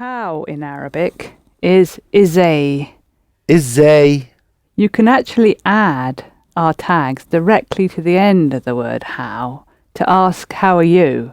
How in Arabic is إزاي. إزاي. You can actually add our tags directly to the end of the word how to ask how are you.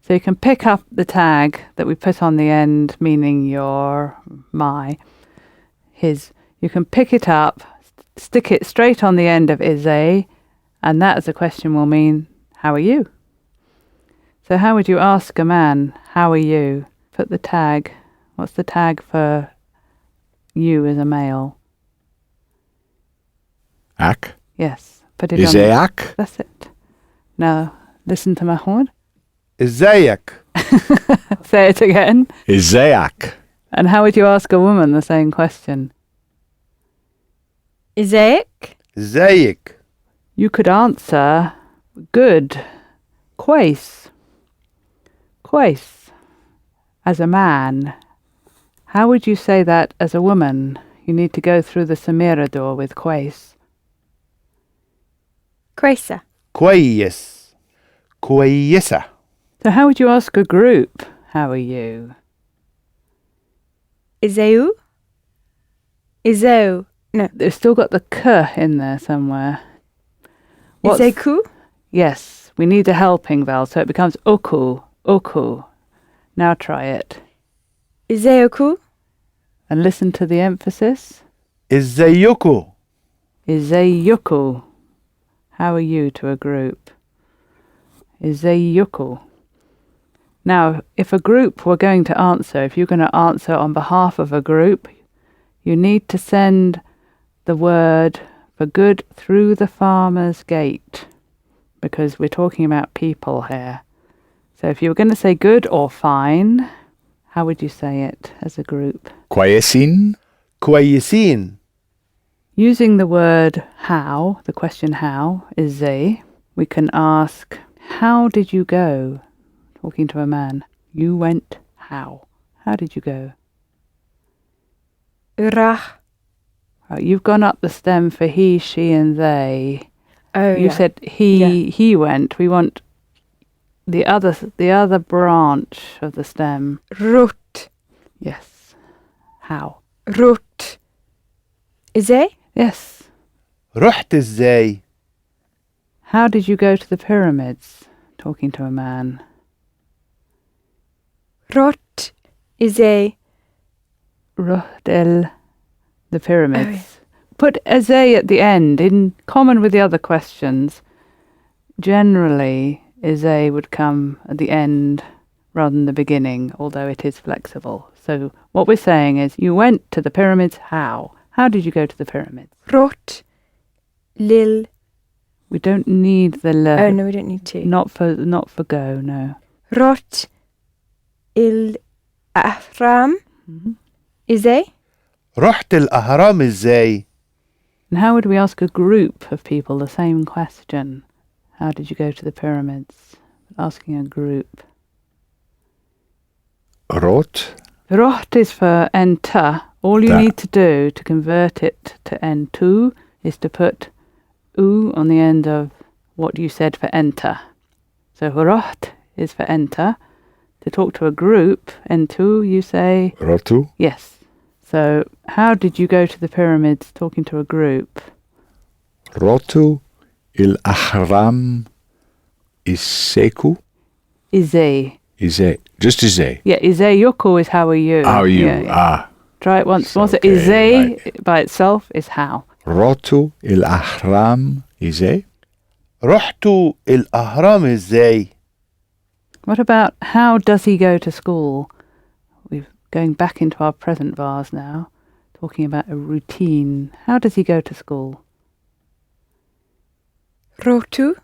So you can pick up the tag that we put on the end, meaning your, my, his. You can pick it up, stick it straight on the end of إزاي, and that as a question will mean, how are you? So how would you ask a man, how are you? Put the tag. What's the tag for you as a male? Ak. Yes. Put it Is on. ak? That's it. Now listen to Mahmoud. إزيك. Say it again. Izayak. And how would you ask a woman the same question? إزيك. إزيك. You could answer good. كويس. كويس. As a man. How would you say that as a woman? You need to go through the Samira door with كويس. كويسة. كويس. كويسة. So how would you ask a group, how are you? إزايو. إزايو. No. They've still got the k in there somewhere. What's- إزايكو. Yes, we need a helping vowel, so it becomes uku, uku. Now try it. إزايكو. And listen to the emphasis. إزيكو. Izayuku. How are you to a group? Izayuku. Now, if a group were going to answer, if you're going to answer on behalf of a group, you need to send the word for good through the farmer's gate, because we're talking about people here. So if you were going to say good or fine, how would you say it as a group? Kwayesin. كويسين. Using the word how, the question how, is they, we can ask, how did you go? Talking to a man. You went how? How did you go? راح. Right, you've gone up the stem for he, she and they. Oh, You yeah. said he went. We want the other branch of the stem. روت. Yes. How? روت. إزاي. Yes. رحت إزاي. How did you go to the pyramids? Talking to a man. روت. إزاي. رحت the pyramids. Put Azay at the end, in common with the other questions. Generally, Azay would come at the end rather than the beginning, although it is flexible. So what we're saying is, you went to the pyramids, how? How did you go to the pyramids? روت. لل. We don't need the l. Oh, no, we don't need to. Not for go, no. روت. الأهرام. إزاي. رحت الأهرام إزاي. And how would we ask a group of people the same question? How did you go to the pyramids? Asking a group. Rot. Rot is for enter. All you That. need to do to convert it to N2 is to put U on the end of what you said for enter. So rot is for enter. To talk to a group, N2, you say Rotu. yes. So how did you go to the pyramids talking to a group? Rotu. Il ahram. Iseku. Ize. Ize. Just Ize. Yeah, Ize Yoko is how are you? How are you? Yeah, yeah. Ah. Try it once more. So Okay, Ize right. by itself is how. Rotu. Il ahram. Ize. رحت الأهرام إزاي. What about how does he go to school? We're going back into our present vase now, talking about a routine. How does he go to school? روتو.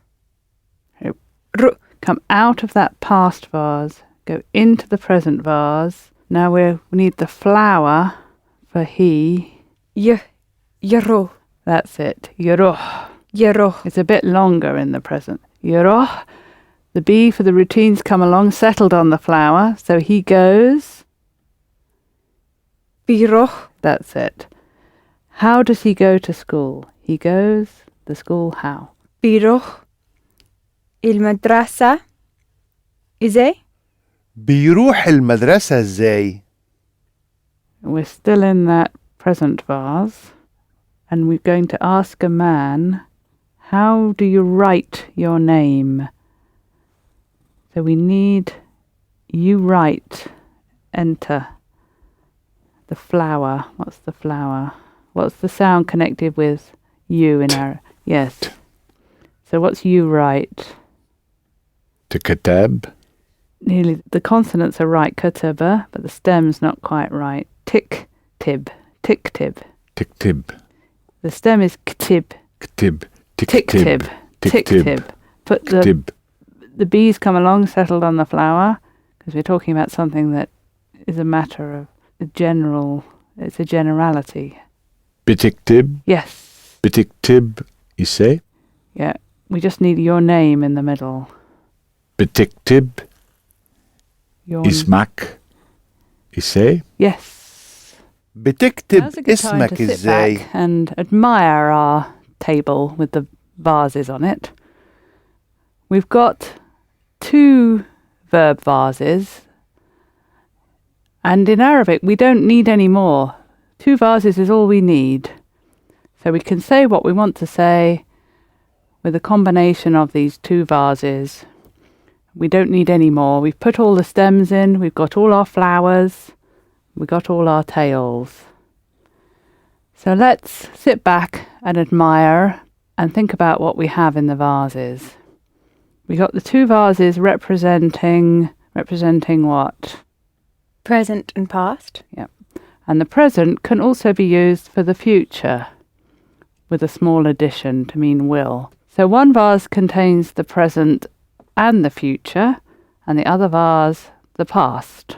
Come out of that past vase, go into the present vase. Now we need the flower for he. يرو. That's it. Yoroh. يرو. It's a bit longer in the present. Yoroh. The B for the routines come along, settled on the flower. So he goes. بيروح. That's it. How does he go to school? He goes, the school how? بيروح المدرسة. إزاي. بيروح المدرسة ازاي؟ We're still in that present vase, and we're going to ask a man, how do you write your name? So we need you write, enter. The flower. What's the flower? What's the sound connected with you in our... Yes. So what's you write? تكتب. Nearly the consonants are right, kataba, but the stem's not quite right. Tick, tib, tick, tib. تكتب. The stem is ktib, كتب. tick, tib, tick, tib. But كتب. the bees come along, settled on the flower, because we're talking about something that is a matter of a general, it's a generality. بتكتب. Yes. بتكتب إزاي؟ Yeah. We just need your name in the middle. بتكتب Your اسمك إزاي؟ Yes. بتكتب Now's a good time اسمك to sit ازاي؟ back and admire our table with the vases on it. We've got 2 verb vases, and in Arabic we don't need any more. 2 vases is all we need. So we can say what we want to say with a combination of these 2 vases. We don't need any more. We've put all the stems in, we've got all our flowers, we've got all our tails. So let's sit back and admire and think about what we have in the vases. We got the 2 vases representing what? Present and past. And the present can also be used for the future, with a small addition to mean will. So one vase contains the present and the future, and the other vase the past.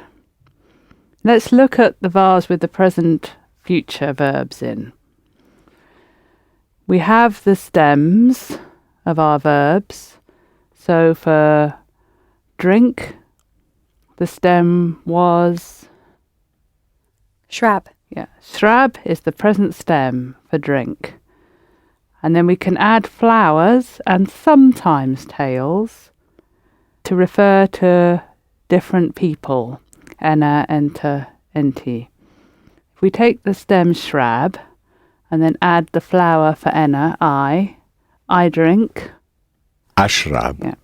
Let's look at the vase with the present future verbs in. We have the stems of our verbs. So for drink, the stem was... Shrab. Yeah, shrab is the present stem for drink. And then we can add flowers and sometimes tails to refer to different people. Ena, enter, enti. If we take the stem shrab and then add the flower for ena, I drink. أشرب. Yeah.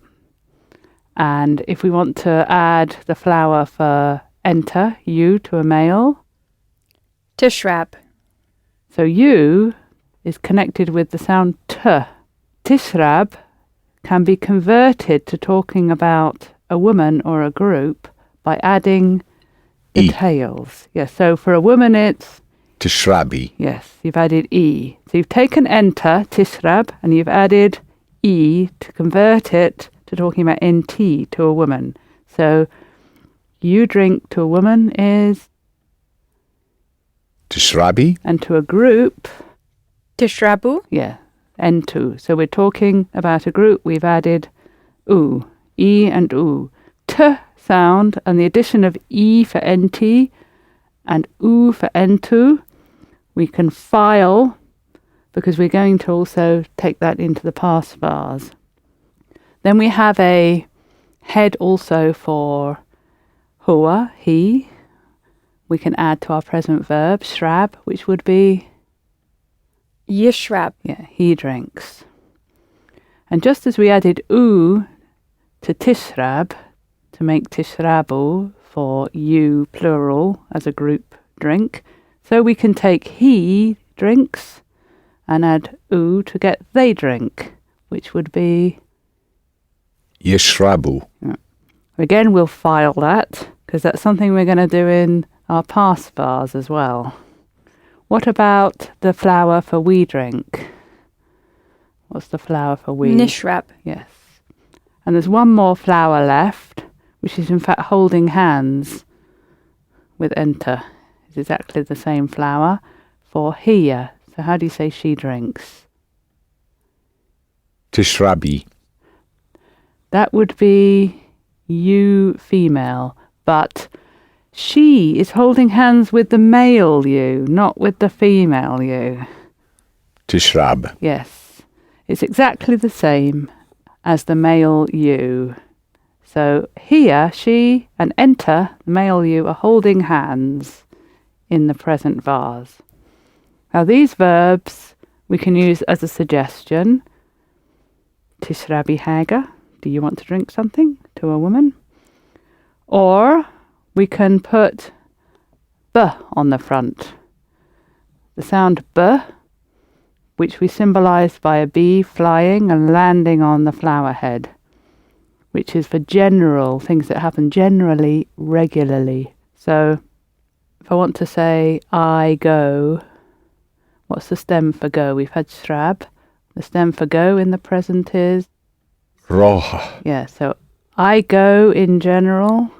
And if we want to add the flower for enter, you, to a male. Tishrab. So you is connected with the sound t. Tishrab can be converted to talking about a woman or a group by adding the E. tails. Yes, so for a woman it's, تشربي. yes, you've added E. So you've taken enter, tishrab, and you've added E to convert it to talking about NT, to a woman. So you drink to a woman is, تشربي. and to a group, Tishrabu. yeah, N2. So we're talking about a group, we've added U, E and U. T sound and the addition of E for NT and U for N2, we can file because we're going to also take that into the past vase. Then we have a head also for hua, he. We can add to our present verb, shrab, which would be, Yishrab. yeah, he drinks. And just as we added u to tishrab, to make tishrabu for you, plural, as a group drink, so we can take he drinks and add u to get they drink, which would be, يشربوا. again, we'll file that, because that's something we're going to do in our past vase as well. What about the flower for we drink? What's the flower for we? Nishrab. Yes. And there's one more flower left, which is in fact holding hands with enter. It's exactly the same flower for here. So how do you say she drinks? تشربي. That would be you female, but she is holding hands with the male you, not with the female you. تشرب. Yes, it's exactly the same as the male you. So here, she, and enter, the male you, are holding hands in the present vase. Now these verbs we can use as a suggestion. Tishrabi haga, do you want to drink something, to a woman? Or we can put b on the front. The sound b, which we symbolize by a bee flying and landing on the flower head, which is for general things that happen generally, regularly. So if I want to say I go, what's the stem for go? We've had shrab. The stem for go in the present is? Roha. Yeah, so I go in general.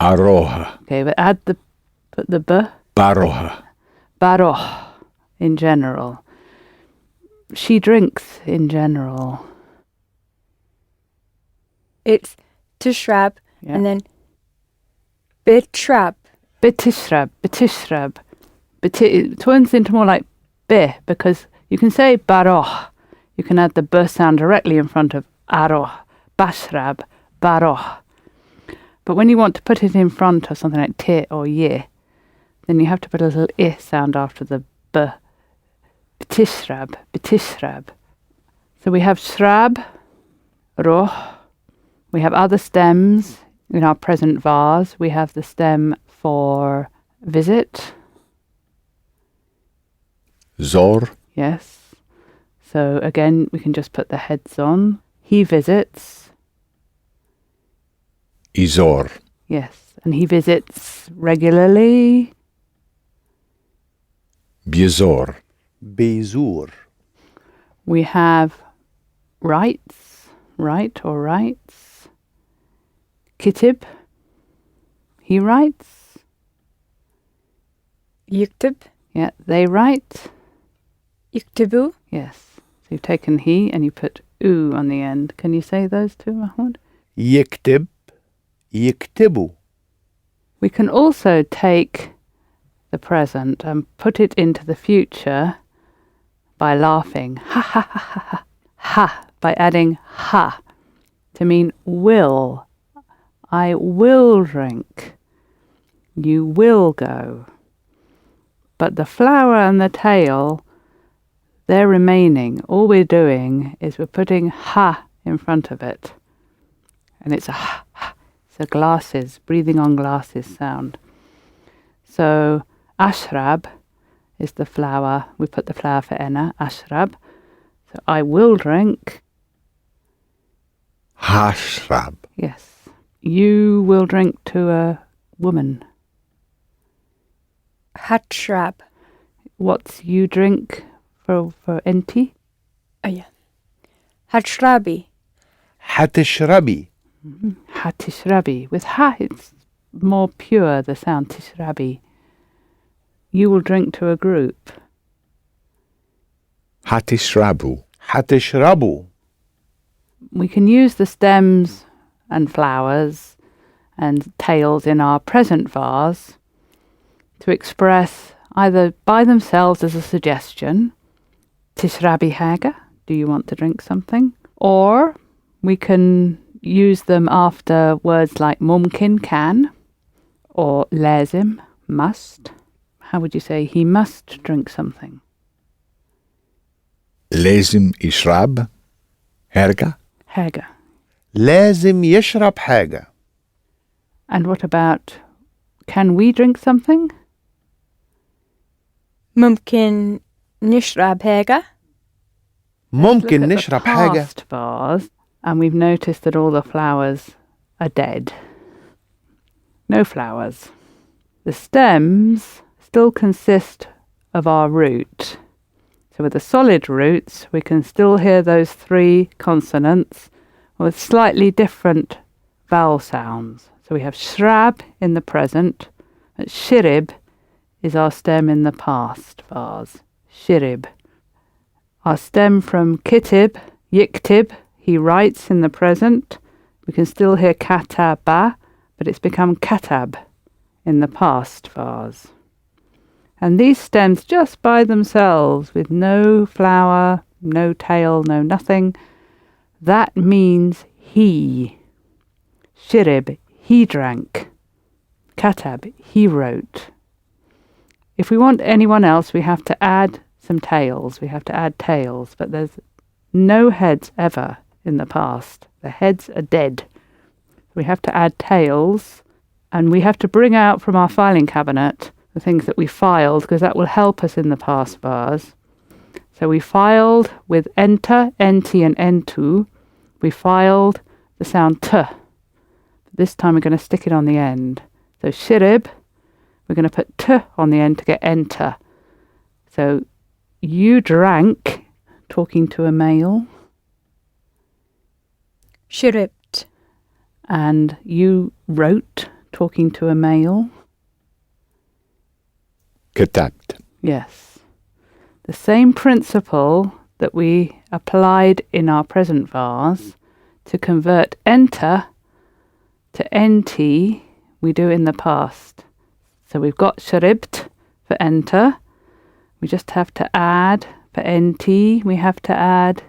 Aroha. Okay, but put the b. Baroha. Baroh in general. She drinks in general. It's tishrab Yeah. and then bitrab. Bitishrab, bitishrab. It turns into more like bi because you can say baroh. You can add the b sound directly in front of aroh, bashrab, baroh. But when you want to put it in front of something like ti or ye, then you have to put a little I sound after the b. Bitishrab, bitishrab. So we have shrab, roh. We have other stems in our present vase. We have the stem for visit. Zor. Yes. So again, we can just put the heads on. He visits. Izor. Yes. And he visits regularly. Bizor. بيزور. We have writes, write or writes. Kitib, he writes. Yiktib. Yeah, they write. Yiktibu. Yes. So you've taken he and you put oo on the end. Can you say those two, Mahmoud? يكتب. يكتبوا. We can also take the present and put it into the future by laughing. Ha ha ha ha ha. Ha, by adding ha to mean will. I will drink. You will go. But the flower and the tail, they're remaining. All we're doing is we're putting ha in front of it. And it's a ha, ha. It's a glasses, breathing on glasses sound. So ashrab is the flower. We put the flower for ena, ashrab. So I will drink. Hashrab. Yes. You will drink to a woman. Hatshrab. What's you drink for enti? Oh yeah. Hatshrabi. حتشربي. Ha tishrabi. With ha, it's more pure, the sound tishrabi. You will drink to a group. Hatishrabu. حتشربوا. We can use the stems and flowers and tails in our present vase to express either by themselves as a suggestion, tishrabi haga, do you want to drink something? Or we can use them after words like mumkin, can, or lazim, must. How would you say he must drink something? Lezim ishrab. Herga. Haga. لازم يشرب حاجة. And what about, can we drink something? Mumkin nishrab haga. ممكن Look at نشرب the حاجة. past vase, and we've noticed that all the flowers are dead. No flowers. The stems still consist of our root. So with the solid roots, we can still hear those three consonants with slightly different vowel sounds. So we have shrab in the present, but shirib is our stem in the past vase. Shirib. Our stem from kitib, yiktib, he writes in the present. We can still hear kataba, but it's become katab in the past vase. And these stems just by themselves, with no flower, no tail, no nothing, that means he. Shirib, he drank. Katab, he wrote. If we want anyone else, we have to add some tails. We have to add tails, but there's no heads ever in the past. The heads are dead. We have to add tails, and we have to bring out from our filing cabinet the things that we filed, because that will help us in the past bars. So we filed with enter, enti, and entu. We filed the sound t. This time we're going to stick it on the end. So shirib, we're going to put t on the end to get enter. So you drank, talking to a male. Shiribt. And you wrote, talking to a male. كتبت. Yes. The same principle that we applied in our present vase to convert enter to enti, we do in the past. So we've got sharibt for enter. We just have to add for enti. We have to add.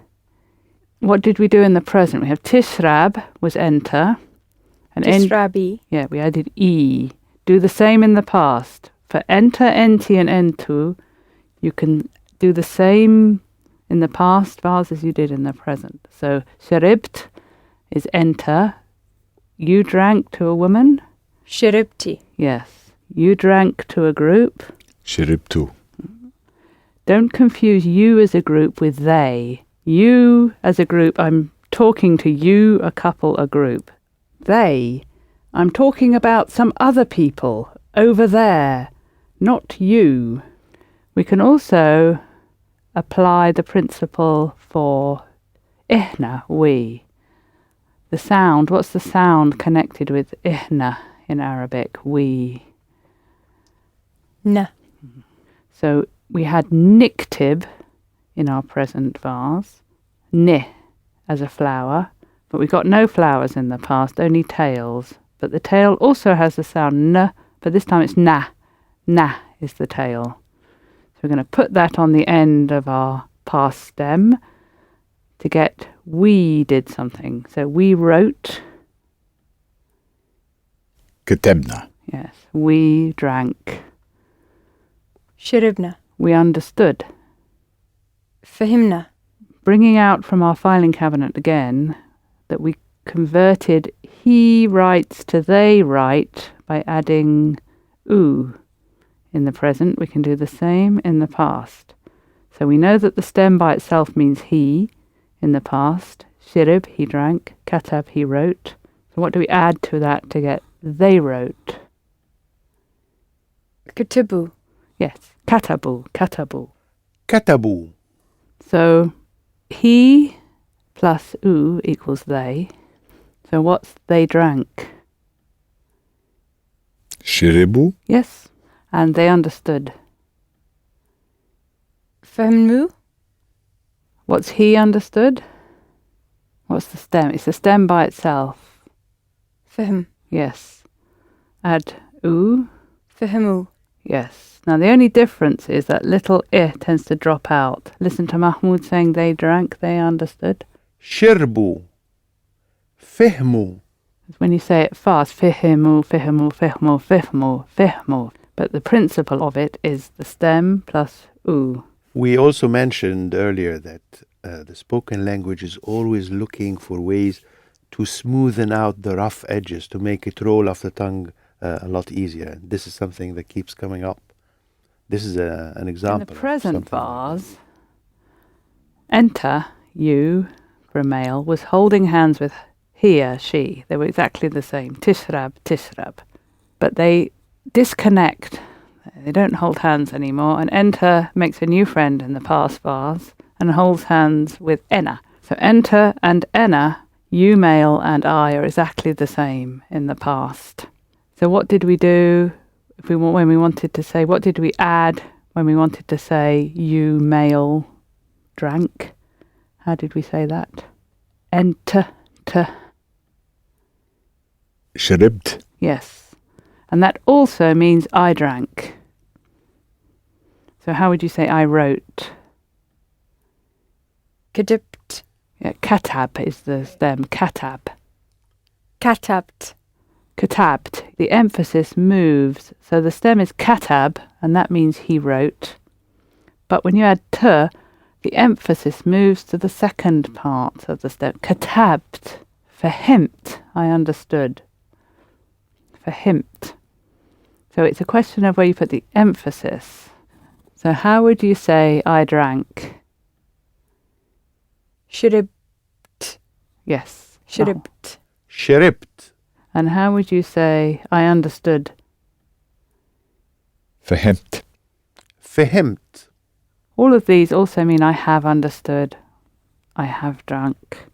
What did we do in the present? We have tishrab was enter. And Tishrabi. yeah, we added e. Do the same in the past. For enter, enti, and entu, you can do the same in the past vase as you did in the present. So sharibt is enter. You drank to a woman. Shiribti. Yes. You drank to a group. شربت. Don't confuse you as a group with they. You as a group, I'm talking to you, a couple, a group. They, I'm talking about some other people over there, not you. We can also apply the principle for ihna, we. The sound, what's the sound connected with ihna in Arabic? We. Na. So we had niktib in our present vase, ni as a flower, but we got no flowers in the past, only tails. But the tail also has the sound n, but this time it's na. Na is the tail. So we're going to put that on the end of our past stem to get we did something. So we wrote. كتبنا. Yes, we drank. Shiribna. We understood. Fahimna. Bringing out from our filing cabinet again that we converted he writes to they write by adding oo in the present. We can do the same in the past. So we know that the stem by itself means he in the past. Shirib, he drank. Katab, he wrote. So what do we add to that to get they wrote? Katibu. Yes, katabu, katabu. كتبوا. So he plus oo equals they. So what's they drank? شربوا. Yes, and they understood. Fahimnu. What's he understood? What's the stem? It's the stem by itself. Fahim. Yes. Add oo. Fahimu. Yes. Now the only difference is that little I tends to drop out. Listen to Mahmoud saying they drank, they understood. شربوا. فهموا. When you say it fast, fihimu, fihimu, fihimu, fihimu, fihimu. But the principle of it is the stem plus oo. We also mentioned earlier that the spoken language is always looking for ways to smoothen out the rough edges, to make it roll off the tongue a lot easier. This is something that keeps coming up. This is an example. In the present of something like vase, enter, you, for a male, was holding hands with he, she. They were exactly the same. Tishrab, tishrab. But they disconnect. They don't hold hands anymore. And enter makes a new friend in the past vase and holds hands with ena. So enter and ena, you male and I, are exactly the same in the past. So what did we do when we wanted to say, what did we add when we wanted to say you male drank? How did we say that? Enter, t. شربت. Yes. And that also means I drank. So how would you say I wrote? Kadipt. Yeah, katab is the stem. Katab. كتبت Katabt. The emphasis moves. So the stem is katab, and that means he wrote. But when you add t, the emphasis moves to the second part of the stem. Katabt. Verhimt. I understood. Verhimt. So it's a question of where you put the emphasis. So how would you say I drank? شرب Yes. شربت شربت. And how would you say I understood? فهمت. فهمت. All of these also mean I have understood, I have drunk,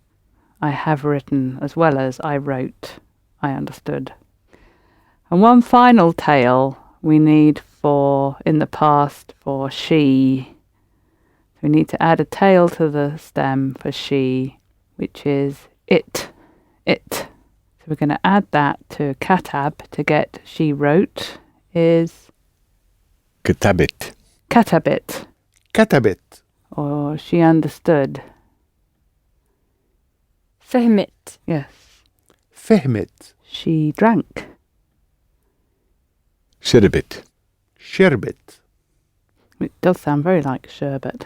I have written, as well as I wrote, I understood. And one final tail we need for in the past for she. We need to add a tail to the stem for she, which is it. It. So we're going to add that to katab to get she wrote is كتبت. katabit, كتبت. or she understood. فهمت Yes. فهمت. She drank. شربت. شربت. It does sound very like sherbet.